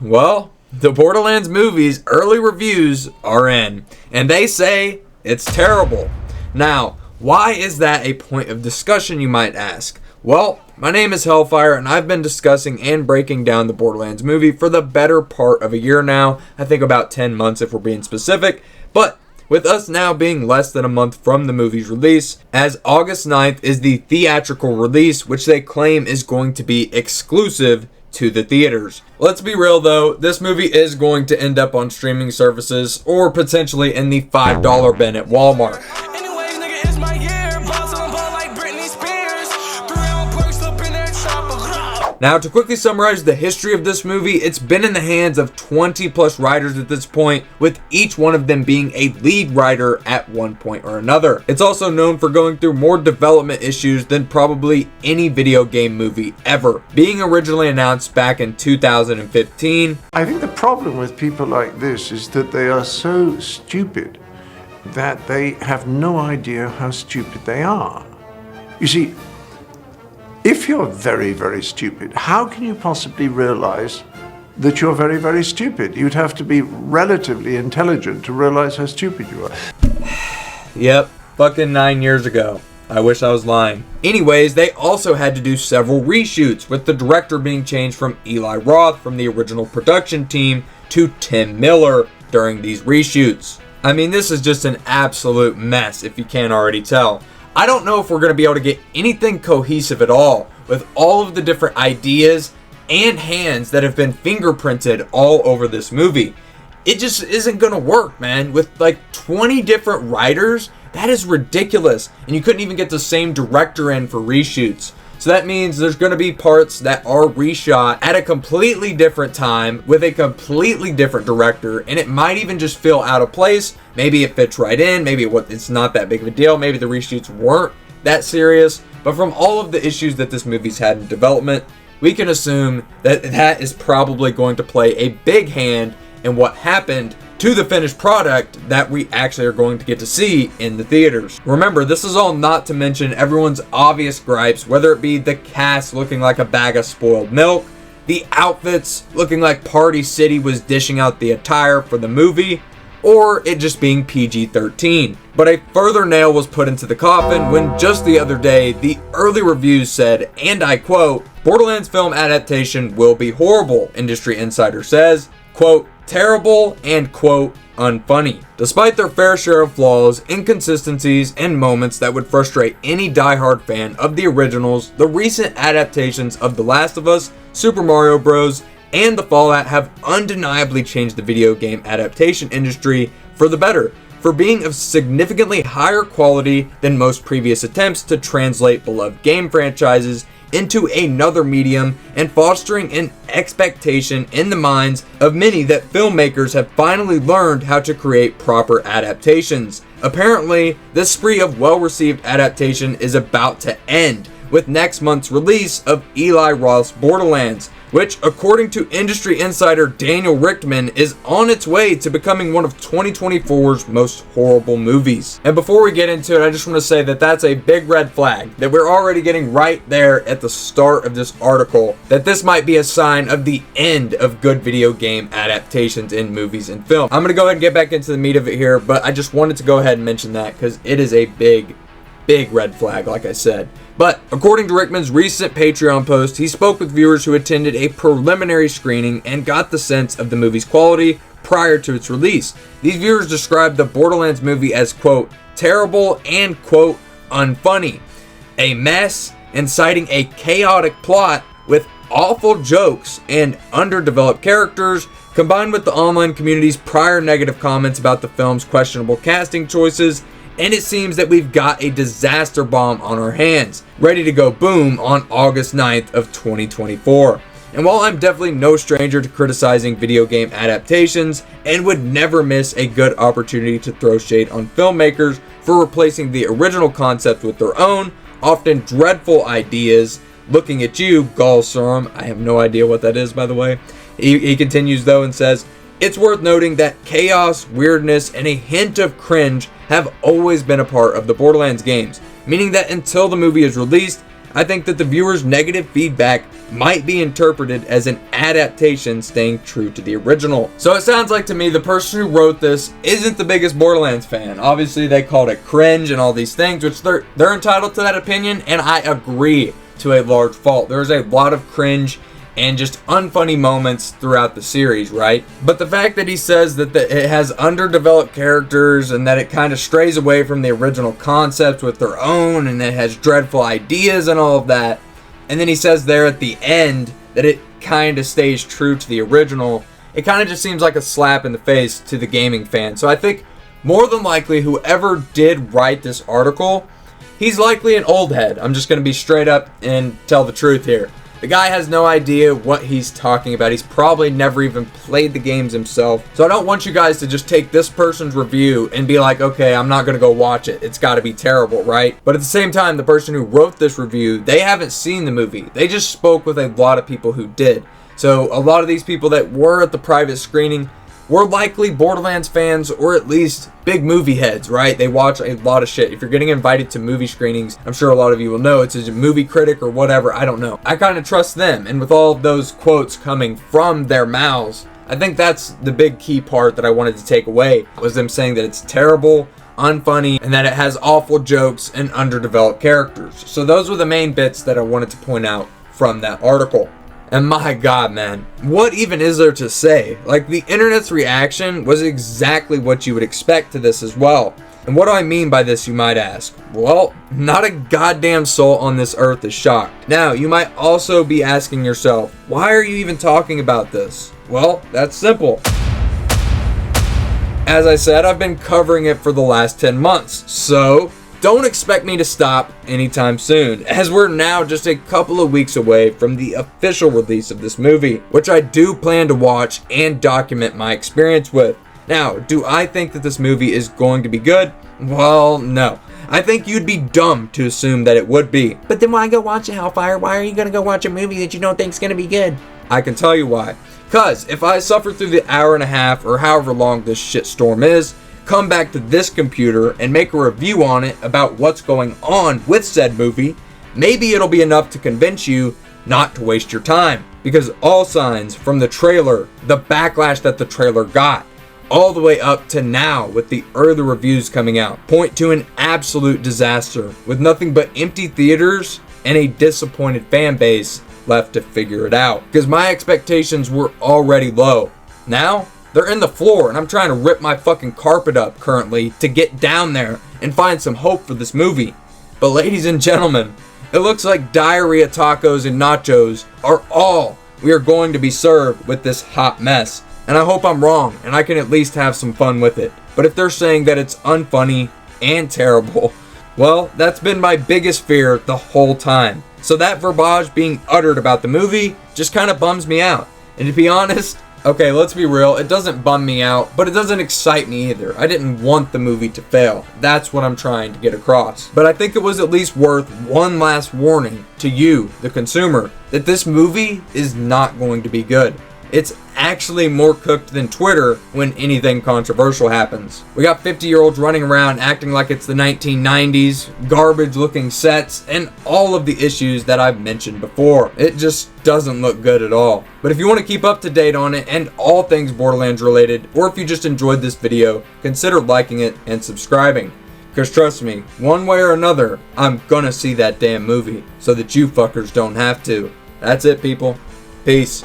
Well, the Borderlands movie's early reviews are in, and they say it's terrible. Now, why is that a point of discussion, you might ask? Well, my name is Hellfire, and I've been discussing and breaking down the Borderlands movie for the better part of a year now. I think about 10 months if we're being specific. But with us now being less than a month from the movie's release, as August 9th is the theatrical release, which they claim is going to be exclusive to the theaters. Let's be real though, this movie is going to end up on streaming services or potentially in the $5 bin at Walmart. Now, to quickly summarize the history of this movie, it's been in the hands of 20 plus writers at this point, with each one of them being a lead writer at one point or another. It's also known for going through more development issues than probably any video game movie ever, being originally announced back in 2015. I think the problem with people like this is that they are so stupid that they have no idea how stupid they are. You see, if you're very, very stupid, how can you possibly realize that you're very, very stupid? You'd have to be relatively intelligent to realize how stupid you are. Yep, fucking 9 years ago. I wish I was lying. Anyways, they also had to do several reshoots, with the director being changed from Eli Roth from the original production team to Tim Miller during these reshoots. I mean, this is just an absolute mess if you can't already tell. I don't know if we're going to be able to get anything cohesive at all with all of the different ideas and hands that have been fingerprinted all over this movie. It just isn't going to work, man. With like 20 different writers, that is ridiculous. And you couldn't even get the same director in for reshoots. So that means there's going to be parts that are reshot at a completely different time with a completely different director, and it might even just feel out of place. Maybe it fits right in, maybe it's not that big of a deal, maybe the reshoots weren't that serious, but from all of the issues that this movie's had in development, we can assume that that is probably going to play a big hand in what happened to the finished product that we actually are going to get to see in the theaters. Remember, this is all not to mention everyone's obvious gripes, whether it be the cast looking like a bag of spoiled milk, the outfits looking like Party City was dishing out the attire for the movie, or it just being PG-13. But a further nail was put into the coffin when just the other day, the early reviews said, and I quote, "Borderlands film adaptation will be horrible," industry insider says, quote, "terrible and quote, unfunny." Despite their fair share of flaws, inconsistencies, and moments that would frustrate any diehard fan of the originals, the recent adaptations of The Last of Us, Super Mario Bros., and The Fallout have undeniably changed the video game adaptation industry for the better, for being of significantly higher quality than most previous attempts to translate beloved game franchises into another medium, and fostering an expectation in the minds of many that filmmakers have finally learned how to create proper adaptations. Apparently, this spree of well-received adaptation is about to end with next month's release of Eli Roth's Borderlands, which, according to industry insider Daniel Richtman, is on its way to becoming one of 2024's most horrible movies. And before we get into it, I just want to say that that's a big red flag, that we're already getting right there at the start of this article, that this might be a sign of the end of good video game adaptations in movies and film. I'm going to go ahead and get back into the meat of it here, but I just wanted to go ahead and mention that because it is a big red flag, like I said. But according to Rickman's recent Patreon post, he spoke with viewers who attended a preliminary screening and got the sense of the movie's quality prior to its release. These viewers described the Borderlands movie as, quote, terrible and, quote, unfunny, a mess, and citing a chaotic plot with awful jokes and underdeveloped characters, combined with the online community's prior negative comments about the film's questionable casting choices. And it seems that we've got a disaster bomb on our hands, ready to go boom on August 9th of 2024. And while I'm definitely no stranger to criticizing video game adaptations and would never miss a good opportunity to throw shade on filmmakers for replacing the original concept with their own, often dreadful ideas, looking at you, Galsurum, I have no idea what that is, by the way. He continues though and says, "It's worth noting that chaos, weirdness, and a hint of cringe have always been a part of the Borderlands games, meaning that until the movie is released, I think that the viewer's negative feedback might be interpreted as an adaptation staying true to the original. So it sounds like to me the person who wrote this isn't the biggest Borderlands fan. Obviously they called it cringe and all these things, which they're entitled to that opinion, and I agree to a large fault. There's a lot of cringe and just unfunny moments throughout the series, right? But the fact that he says that it has underdeveloped characters and that it kind of strays away from the original concepts with their own, and it has dreadful ideas and all of that, and then he says there at the end that it kind of stays true to the original, it kind of just seems like a slap in the face to the gaming fan. So I think more than likely whoever did write this article, he's likely an old head. I'm just going to be straight up and tell the truth here. The guy has no idea what he's talking about. He's probably never even played the games himself. So I don't want you guys to just take this person's review and be like, okay, I'm not going to go watch it. It's got to be terrible, right? But at the same time, the person who wrote this review, they haven't seen the movie. They just spoke with a lot of people who did. So a lot of these people that were at the private screening were likely Borderlands fans, or at least big movie heads, right? They watch a lot of shit. If you're getting invited to movie screenings, I'm sure a lot of you will know it's a movie critic or whatever, I don't know. I kind of trust them, and with all of those quotes coming from their mouths, I think that's the big key part that I wanted to take away, was them saying that it's terrible, unfunny, and that it has awful jokes and underdeveloped characters. So those were the main bits that I wanted to point out from that article. And my god, man, what even is there to say? Like, the internet's reaction was exactly what you would expect to this as well. And what do I mean by this, you might ask? Well, not a goddamn soul on this earth is shocked. Now, you might also be asking yourself, why are you even talking about this? Well, that's simple. As I said, I've been covering it for the last 10 months, so don't expect me to stop anytime soon, as we're now just a couple of weeks away from the official release of this movie, which I do plan to watch and document my experience with. Now, do I think that this movie is going to be good? Well, no. I think you'd be dumb to assume that it would be. But then why go watch it, Hellfire? Why are you gonna go watch a movie that you don't think is gonna be good? I can tell you why. Cause if I suffer through the hour and a half or however long this shitstorm is, come back to this computer and make a review on it about what's going on with said movie, maybe it'll be enough to convince you not to waste your time. Because all signs from the trailer, the backlash that the trailer got, all the way up to now with the early reviews coming out, point to an absolute disaster with nothing but empty theaters and a disappointed fan base left to figure it out. Because my expectations were already low. Now, they're in the floor, and I'm trying to rip my fucking carpet up currently to get down there and find some hope for this movie. But ladies and gentlemen, it looks like diarrhea tacos and nachos are all we are going to be served with this hot mess. And I hope I'm wrong, and I can at least have some fun with it. But if they're saying that it's unfunny and terrible, well, that's been my biggest fear the whole time. So that verbiage being uttered about the movie just kind of bums me out. And to be honest, okay, let's be real, it doesn't bum me out, but it doesn't excite me either. I didn't want the movie to fail. That's what I'm trying to get across. But I think it was at least worth one last warning to you, the consumer, that this movie is not going to be good. It's actually more cooked than Twitter when anything controversial happens. We got 50-year-olds running around acting like it's the 1990s, garbage looking sets, and all of the issues that I've mentioned before. It just doesn't look good at all. But if you want to keep up to date on it and all things Borderlands related, or if you just enjoyed this video, consider liking it and subscribing. Because trust me, one way or another, I'm gonna see that damn movie so that you fuckers don't have to. That's it, people. Peace.